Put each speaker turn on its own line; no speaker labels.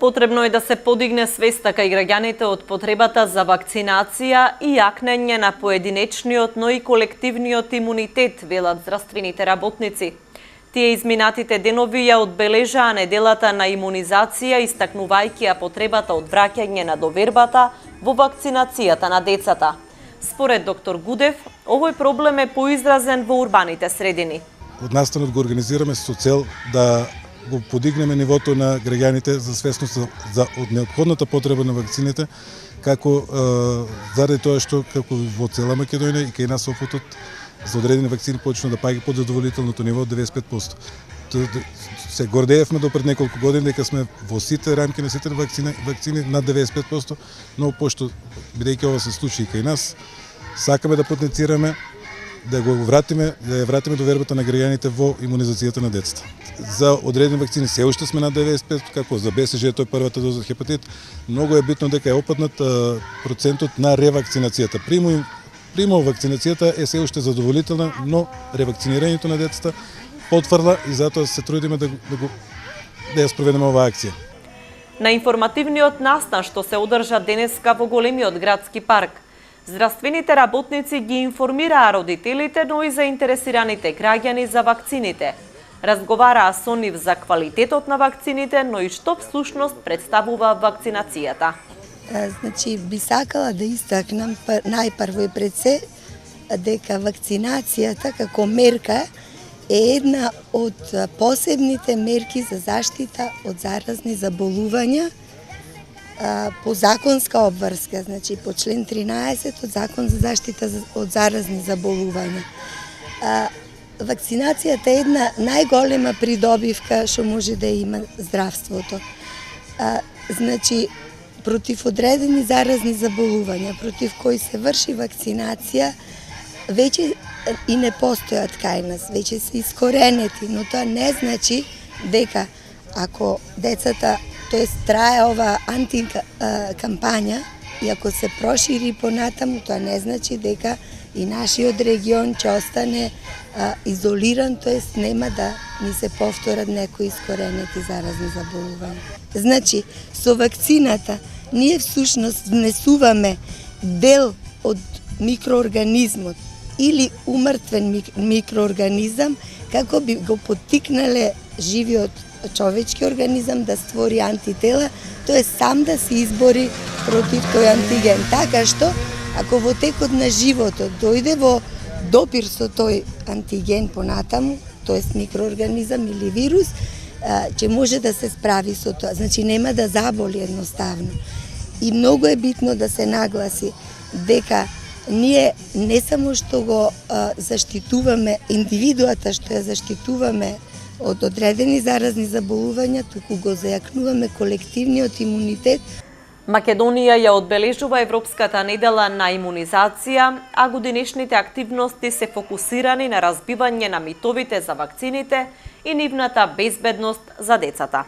Потребно е да се подигне свеста кај граѓаните од потребата за вакцинација и јакнење на поединечниот, но и колективниот имунитет, велат здравствените работници. Тие изминатите денови ја одбележаа неделата на имунизација, истакнувајќи ја потребата од враќање на довербата во вакцинацијата на децата. Според доктор Гудев, овој проблем е поизразен во урбаните средини.
Од настанот го организираме со цел да го подигнеме нивото на граѓаните за свесност за од неопходната потреба на вакцините, како заради тоа што како во цела Македонија и кај нас опитот за одредени вакцини почна да паѓа под задоволителното ниво од 95%. Се гордеевме до пред неколку години дека сме во сите рамки на сите вакцини над 95%, но пошто бидејќи ова се случи и кај нас, сакаме да потенцираме да ја вратиме довербата на граѓаните во имунизацијата на децата. За одредени вакцини се уште сме на 95%, како за БСЖ, тој првата доза хепатит. Многу е битно дека е опаднат процентот на ревакцинацијата. Примо вакцинацијата е се уште задоволителна, но ревакцинирањето на децата потврда и затоа се трудиме да ја спроведеме оваа акција.
На информативниот настан што се одржа денеска во големиот градски парк, здравствените работници ги информираа родителите, но и заинтересираните граѓани за вакцините. Разговараа со нив за квалитетот на вакцините, но и што всушност представува вакцинацијата.
Значи, би сакала да истакнам најпрво и пред се дека вакцинацијата како мерка е една од посебните мерки за заштита од заразни заболувања по законска обврска, значи по член 13 од Закон за заштита од заразни заболувања. Вакцинацијата е една најголема придобивка што може да има здравството. Значи, против одредени заразни заболувања, против кои се врши вакцинација, веќе и не постојат кај нас, веќе се искоренети, но тоа не значи дека ако децата, тоест трае ова антикампања и ако се прошири понатаму, тоа не значи дека и нашиот регион ќе остане изолиран, тоест нема да ни се повторат некои искоренети заразни заболувања. Значи, со вакцината ние всушност внесуваме дел од микроорганизмот или умртвен микроорганизам како би го поттикнале живиот човечки организам да створи антитела, тоест сам да се избори против тој антиген. Така што, ако во текот на животот дојде во допир со тој антиген понатаму, тоест микроорганизам или вирус, ќе може да се справи со тоа. Значи, нема да заболи едноставно. И многу е битно да се нагласи дека ние не само што го заштитуваме индивидуата, што ја заштитуваме од одредени заразни заболувања, туку го зајакнуваме колективниот имунитет.
Македонија ја одбележува Европската недела на имунизација, а годинешните активности се фокусирани на разбивање на митовите за вакцините и нивната безбедност за децата.